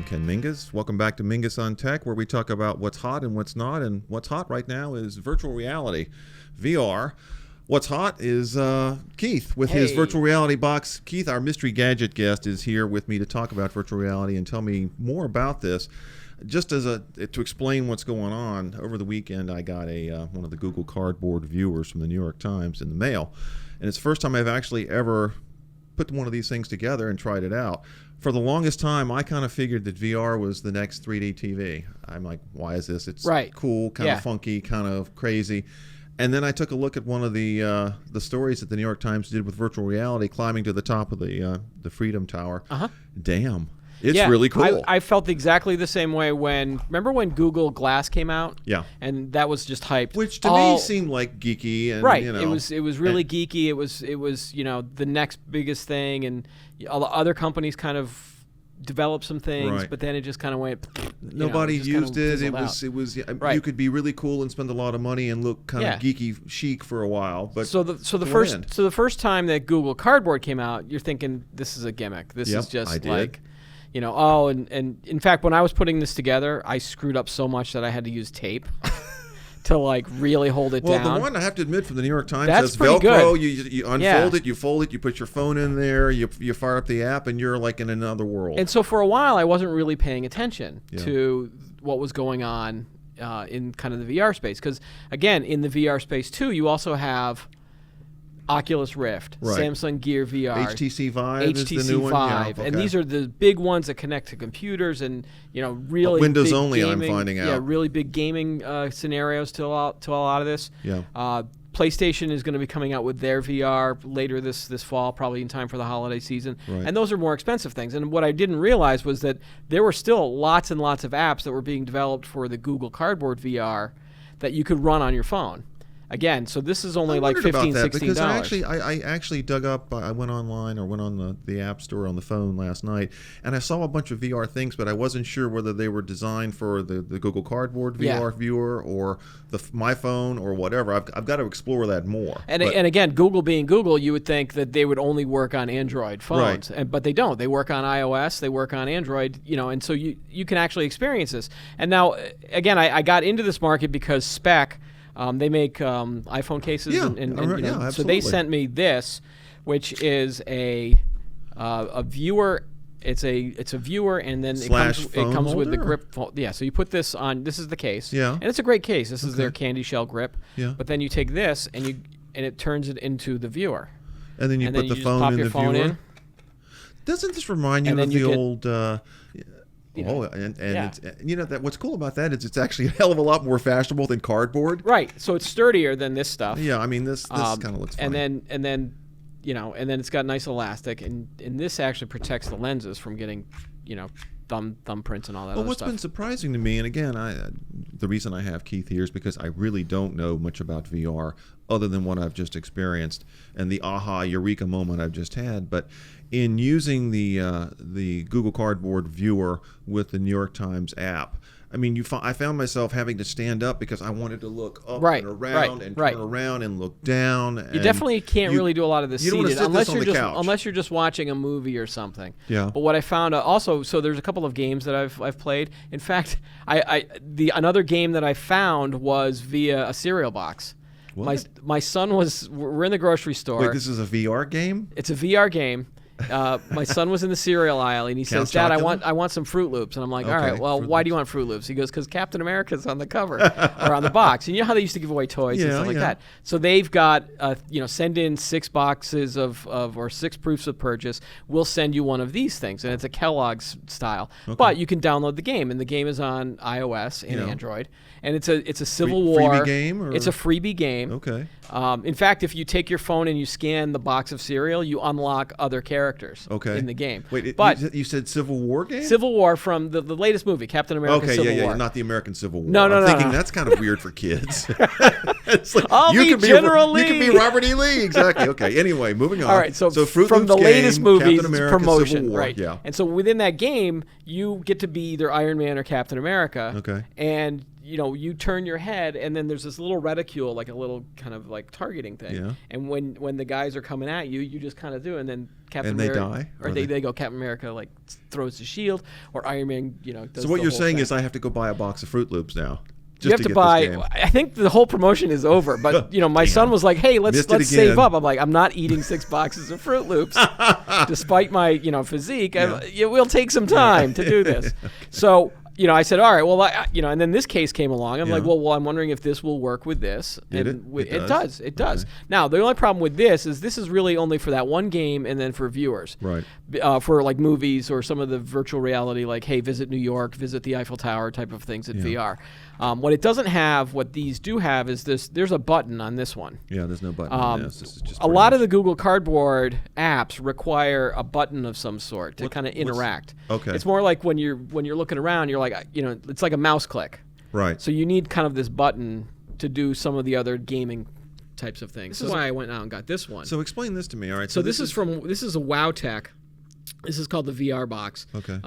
Ken Mingus. Welcome back to Mingus on Tech, where we talk about what's hot and what's not. And what's hot right now is virtual reality, VR. What's hot is Keith with his virtual reality box. Keith, our mystery gadget guest, is here with me to talk about virtual reality and tell me more about this. Just as to explain what's going on, over the weekend I got one of the Google Cardboard viewers from the New York Times in the mail. And it's the first time I've actually ever put one of these things together and tried it out. For the longest time, I kind of figured that VR was the next 3D TV. I'm like, why is this? It's cool, kind of funky, kind of crazy. And then I took a look at one of the stories that the New York Times did with virtual reality, climbing to the top of the Freedom Tower. Damn. It's really cool. I felt exactly the same way remember when Google Glass came out? Yeah. And that was just hyped. Which to me seemed like geeky. And, right. You know, it was really geeky. It was the next biggest thing, and all the other companies kind of developed some things, but then it just kind of went. Nobody used it. It was you could be really cool and spend a lot of money and look kind of geeky chic for a while. But the first time that Google Cardboard came out, you're thinking this is a gimmick. This is just like. And in fact, when I was putting this together, I screwed up so much that I had to use tape to like really hold it down. Well, the one I have to admit from the New York Times says Velcro. Good. You unfold it, you fold it, you put your phone in there, you fire up the app, and you're like in another world. And so for a while, I wasn't really paying attention to what was going on in kind of the VR space, because again, in the VR space too, you also have Oculus Rift, Samsung Gear VR, HTC Vive is the new one. Yeah, and these are the big ones that connect to computers and really Windows big only. Gaming, I'm finding out. Yeah, really big gaming scenarios to a lot of this. Yeah. PlayStation is going to be coming out with their VR later this fall, probably in time for the holiday season. Right. And those are more expensive things. And what I didn't realize was that there were still lots and lots of apps that were being developed for the Google Cardboard VR that you could run on your phone. Again, so this is only like $15, $16. Because I actually dug up. I went online or went on the App Store on the phone last night, and I saw a bunch of VR things, but I wasn't sure whether they were designed for the Google Cardboard VR viewer or my phone or whatever. I've got to explore that more. And again, Google being Google, you would think that they would only work on Android phones, but they don't. They work on iOS, they work on Android, and so you can actually experience this. And now, again, I got into this market because Spec. They make iPhone cases, so they sent me this, which is a viewer. It's a viewer, and then it comes with the grip. Yeah, so you put this on. This is the case. Yeah, and it's a great case. This is their candy shell grip. Yeah, but then you take this and it turns it into the viewer. And then you put the phone in the viewer. Doesn't this remind you of the old? It's that what's cool about that is it's actually a hell of a lot more fashionable than cardboard. Right. So it's sturdier than this stuff. Yeah, I mean this kind of looks funny. And then it's got nice elastic, and this actually protects the lenses from getting thumbprints and all that. Well, what's stuff. been surprising to me, and again, the reason I have Keith here is because I really don't know much about VR other than what I've just experienced and the aha eureka moment I've just had. But in using the Google Cardboard viewer with the New York Times app, I mean, I found myself having to stand up because I wanted to look up and around and turn around and look down. You definitely can't really do a lot of this seated unless you're just watching a movie or something. Yeah. But what I found also, so there's a couple of games that I've played. In fact, another game that I found was via a cereal box. What? My son we're in the grocery store. Wait, this is a VR game? It's a VR game. My son was in the cereal aisle, and he says, "Dad, I want some Fruit Loops." And I'm like, "All right, well, why do you want Fruit Loops?" He goes, "Because Captain America's on the cover or on the box." And you know how they used to give away toys and stuff like that. So they've got, send in 6 boxes or 6 proofs of purchase. We'll send you one of these things, and it's a Kellogg's style. Okay. But you can download the game, and the game is on iOS and Android. And it's a Civil War freebie game. Or? It's a freebie game. Okay. In fact, if you take your phone and you scan the box of cereal, you unlock other characters in the game. Wait, but you said Civil War game? Civil War from the latest movie, Captain America Civil War. Yeah, not the American Civil War. No, I'm thinking that's kind of weird for kids. It's like, I'll be General Lee. You can be Robert E. Lee. Exactly. Okay, anyway, moving on. All right, so Fruit from Loops the latest game, movie, Captain America, promotion. Civil War. Right. Yeah. And so within that game, you get to be either Iron Man or Captain America. Okay. And you turn your head, and then there's this little reticule, like a little kind of like targeting thing. Yeah. And when the guys are coming at you, you just kind of do, and then Captain And they America, die? or they go Captain America like throws the shield, or Iron Man, does So what the you're whole saying thing. is I have to go buy a box of Fruit Loops now. You have to buy. I think the whole promotion is over, but my son was like, "Hey, let's save up." I'm like, "I'm not eating 6 boxes of Fruit Loops, despite my physique. Yeah. It will take some time to do this." So I said, "All right, well, and then this case came along. I'm like, well, I'm wondering if this will work with this." Did and it? It does. Okay. Now the only problem with this is really only for that one game, and then for viewers, Right. For like movies or some of the virtual reality, like hey, visit New York, visit the Eiffel Tower type of things in VR. What it doesn't have, what these do have, is this. There's a button on this one. Yeah, there's no button on this. This is just A lot of the Google Cardboard apps require a button of some sort to kind of interact. Okay. It's more like when you're looking around, you're like, it's like a mouse click. Right. So you need kind of this button to do some of the other gaming types of things. This is why I went out and got this one. So explain this to me. All right. So this is a WowTech. This is called the VR box. Okay.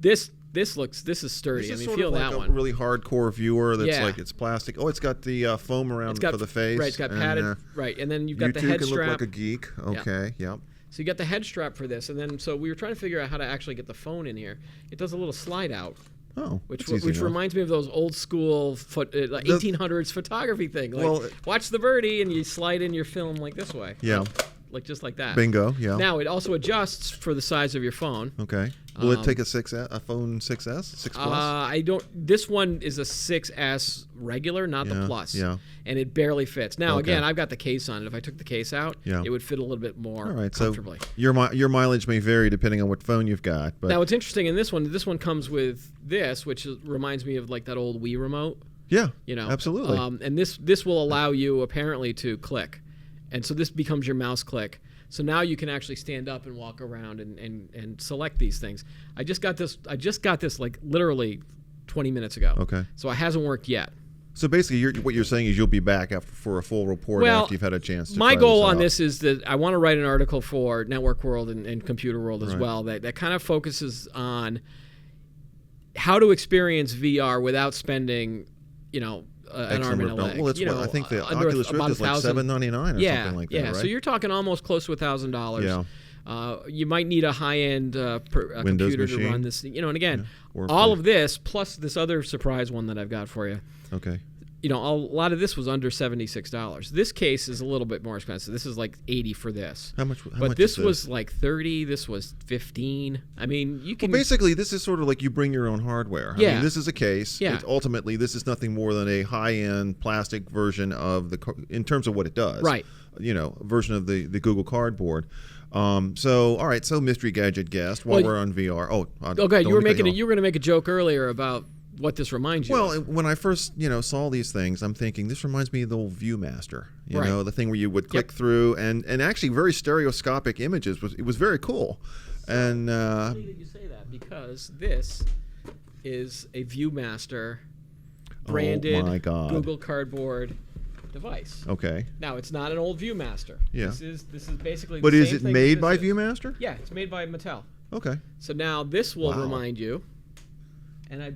This is sturdy. This is feel like that a one. really hardcore viewer that's Yeah. like it's plastic. Oh, it's got the foam around for the face. Right, it's got and, padded. Right, and then you've got you the two head can strap. look like a geek. Okay. Yep. So you got the head strap for this, and then so we were trying to figure out how to actually get the phone in here. It does a little slide out, Oh, which that's easy enough. reminds me of those old school 1800s photography thing. Like, Well, watch the birdie, and you slide in your film like this way. Yeah. Like just like that. Bingo. Yeah. Now it also adjusts for the size of your phone. Okay. Will it take a phone 6S, 6 Plus? I don't. This one is a 6S regular, not the Plus. Yeah. And it barely fits. Now Okay. again, I've got the case on it. If I took the case out, Yeah. it would fit a little bit more All right. comfortably. So your mileage may vary depending on what phone you've got. But Now what's interesting in this one comes with this, which reminds me of like that old Wii remote. yeah, Absolutely. absolutely. And this will allow you apparently to click, and so this becomes your mouse click. So now you can actually stand up and walk around and select these things. I just got this like literally 20 minutes ago. Okay. So it hasn't worked yet. So basically, what you're saying is you'll be back for a full report Well, after you've had a chance to my try goal this on out. this is that I want to write an article for Network World and Computer World as Right. well that kind of focuses on how to experience VR without spending, an X arm number and a of dollars. leg. Well, it's what I think the under Oculus Rift about is like $1,000. $799 or something like that, yeah. right? So you're talking almost close to $1,000. Yeah. You might need a high-end Windows computer to machine. run this. And again, Or all free. of this plus this other surprise one that I've got for you. Okay. A lot of this was under $76. This case is a little bit more expensive. This is like $80 for this. How much But is this was like $30. This was $15. I mean, you can Basically, this is sort of like you bring your own hardware. I Yeah. mean, this is a case. Yeah. Ultimately, this is nothing more than a high-end plastic version of in terms of what it does. Right. Version of the Google Cardboard. So, all right. So, mystery gadget guest. While Well, we're on VR. Okay, you were going making to make a joke earlier about what this reminds you Well, of. when I first, saw these things, I'm thinking this reminds me of the old ViewMaster. Right. The thing where you would click through and actually very stereoscopic images. It was very cool. And Funny that you say that because this is a ViewMaster branded my God. Google Cardboard device. okay. Now it's not an old ViewMaster. Yeah. This is basically. But the is same it thing made as by this is. ViewMaster? Yeah, it's made by Mattel. Okay. So now this will Wow. remind you, and I'm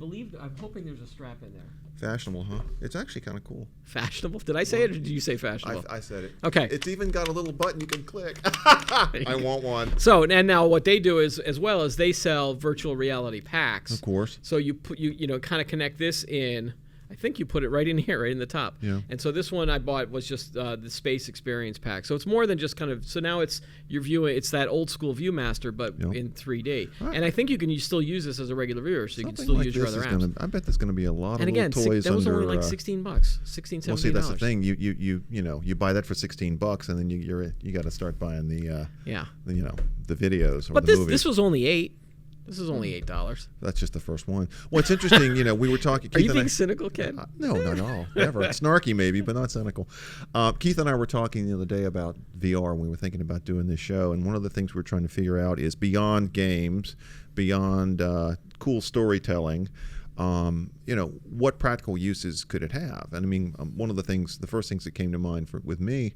hoping there's a strap in there. Fashionable, huh? It's actually kind of cool. Fashionable? Did I say it or did you say fashionable? I said it. Okay. It's even got a little button you can click. I want one. So and now what they do is, as well as they sell virtual reality packs. Of course. So you put kind of connect this in. I think you put it right in here, right in the top. Yeah. And so this one I bought was just the Space Experience pack. So it's more than just kind of. So now you're viewing. It's that old school ViewMaster, but Yep. in 3D. Right. And I think you can still use this as a regular viewer, so you can Something still like use your this other is apps. I bet there's going to be a lot of And again, little toys that was under. only like $16, $16, $17. Well, see, that's the thing. You buy that for $16, and then you got to start buying the Yeah. the videos or But the this movies. was only $8. This is only $8. That's just the first one. Well, it's interesting. We were talking. Are Keith you and being I, cynical, Ken? No, not at all. Never. Snarky maybe, but not cynical. Keith and I were talking the other day about VR when we were thinking about doing this show, and one of the things we were trying to figure out is beyond games, beyond cool storytelling, what practical uses could it have? And I mean, one of the first things that came to mind with me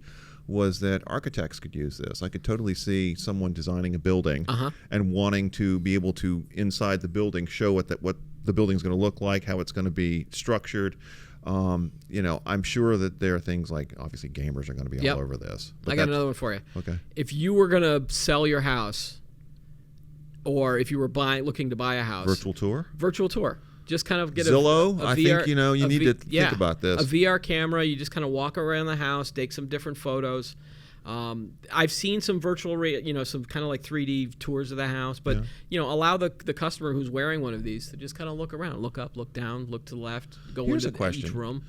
was that architects could use this. I could totally see someone designing a building and wanting to be able to, inside the building, show what the building's going to look like, how it's going to be structured. I'm sure that there are things like, obviously gamers are going to be all over this. I got another one for you. Okay. If you were going to sell your house, or if you were looking to buy a house, virtual tour. Just kind of get Zillow. a VR, I think you need to think about this. A VR camera. You just kind of walk around the house, take some different photos. I've seen some virtual, some kind of like 3D tours of the house, but allow the customer who's wearing one of these to just kind of look around, look up, look down, look to the left, go Here's into each room.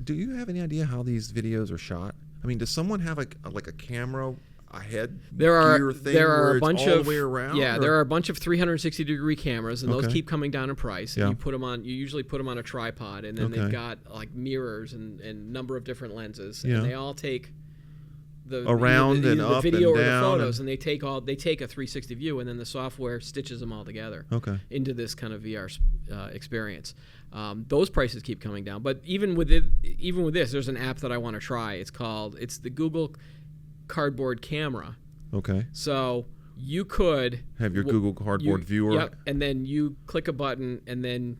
Do you have any idea how these videos are shot? I mean, does someone have a camera? A head there are a bunch all of the way around, there are a bunch of 360-degree cameras, and those Okay. keep coming down in price. Yeah. And you usually put them on a tripod, and then they've got like mirrors and number of different lenses, Yeah. and they all take the Around and the up video and or down the photos, and they take a 360 view, and then the software stitches them all together Okay. into this kind of VR experience. Those prices keep coming down, but even with this, there's an app that I want to try. It's the Google Cardboard Camera. Okay. So you could have your Google Cardboard viewer. Yep, and then you click a button, and then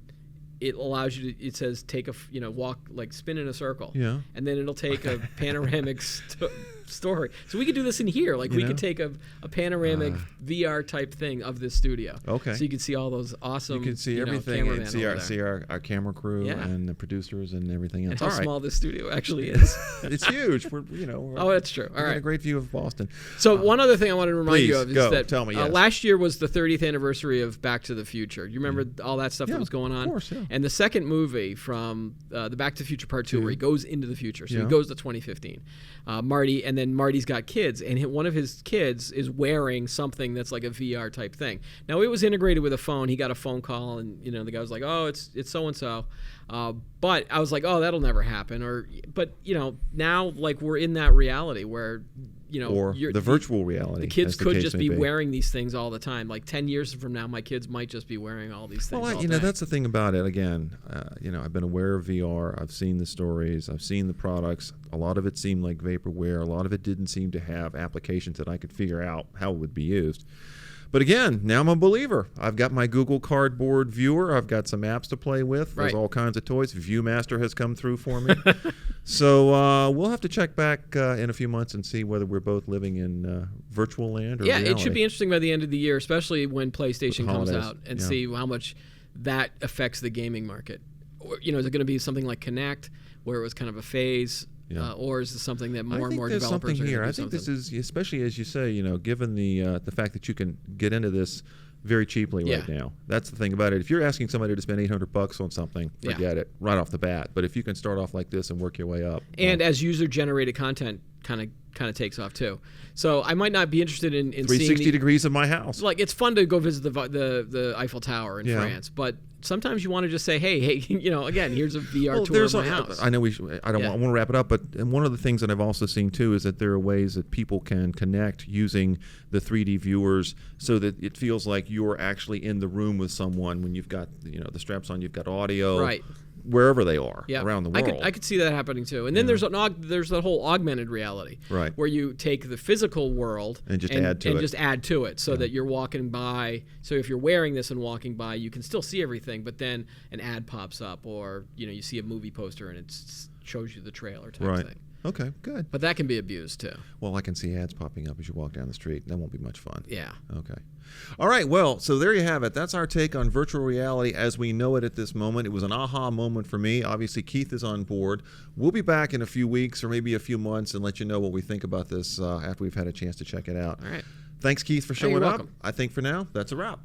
it allows you to. It says take walk, like spin in a circle. Yeah. And then it'll take a panoramic story. So we could do this in here. Like we could take a panoramic VR type thing of this studio. Okay. So you can see all those awesome. You can see everything cameramen and see over there. our camera crew and the producers and everything else. And how all right. small this studio actually is. It's huge. We're oh, that's true. All got right. a great view of Boston. So one other thing I wanted to remind you of is that tell me, yes. last year was the 30th anniversary of Back to the Future. You remember all that stuff that was going on? Of course, yeah. And the second movie from the Back to the Future Part 2, where he goes into the future. So he goes to 2015. Marty's got kids, and one of his kids is wearing something that's like a VR type thing. Now, it was integrated with a phone. He got a phone call, and the guy was like, "Oh, it's so-and-so." But I was like, "Oh, that'll never happen." But now like we're in that reality where or the virtual reality. The kids could just be wearing these things all the time. Like 10 years from now, my kids might just be wearing all these things. Well, that's the thing about it. Again, I've been aware of VR. I've seen the stories. I've seen the products. A lot of it seemed like vaporware. A lot of it didn't seem to have applications that I could figure out how it would be used. But again, now I'm a believer. I've got my Google Cardboard viewer. I've got some apps to play with. There's all kinds of toys. ViewMaster has come through for me. So we'll have to check back in a few months and see whether we're both living in virtual land or reality. It should be interesting by the end of the year, especially when PlayStation comes out, and see how much that affects the gaming market. Or, is it going to be something like Kinect, where it was kind of a phase? Or is this something that more and more developers are going to do? I think this is, especially as you say, given the fact that you can get into this very cheaply right now. That's the thing about it. If you're asking somebody to spend $800 on something, forget it right off the bat. But if you can start off like this and work your way up, and as user-generated content kind of takes off too. So I might not be interested in 360 seeing degrees of my house. Like, it's fun to go visit the Eiffel Tower in France, but sometimes you want to just say, hey, again, here's a VR tour of my house. I know I want to wrap it up, but one of the things that I've also seen too is that there are ways that people can connect using the 3D viewers so that it feels like you're actually in the room with someone when you've got the straps on, you've got audio. Right. Wherever they are around the world. I could see that happening too. And then there's the whole augmented reality, where you take the physical world and just add to it, so that you're walking by. So if you're wearing this and walking by, you can still see everything, but then an ad pops up, or you see a movie poster and it shows you the trailer type thing. Okay, good. But that can be abused too. Well, I can see ads popping up as you walk down the street. That won't be much fun. Yeah. Okay. All right. Well, so there you have it. That's our take on virtual reality as we know it at this moment. It was an aha moment for me. Obviously, Keith is on board. We'll be back in a few weeks or maybe a few months and let you know what we think about this after we've had a chance to check it out. All right. Thanks, Keith, for showing you're up. welcome. I think for now, that's a wrap.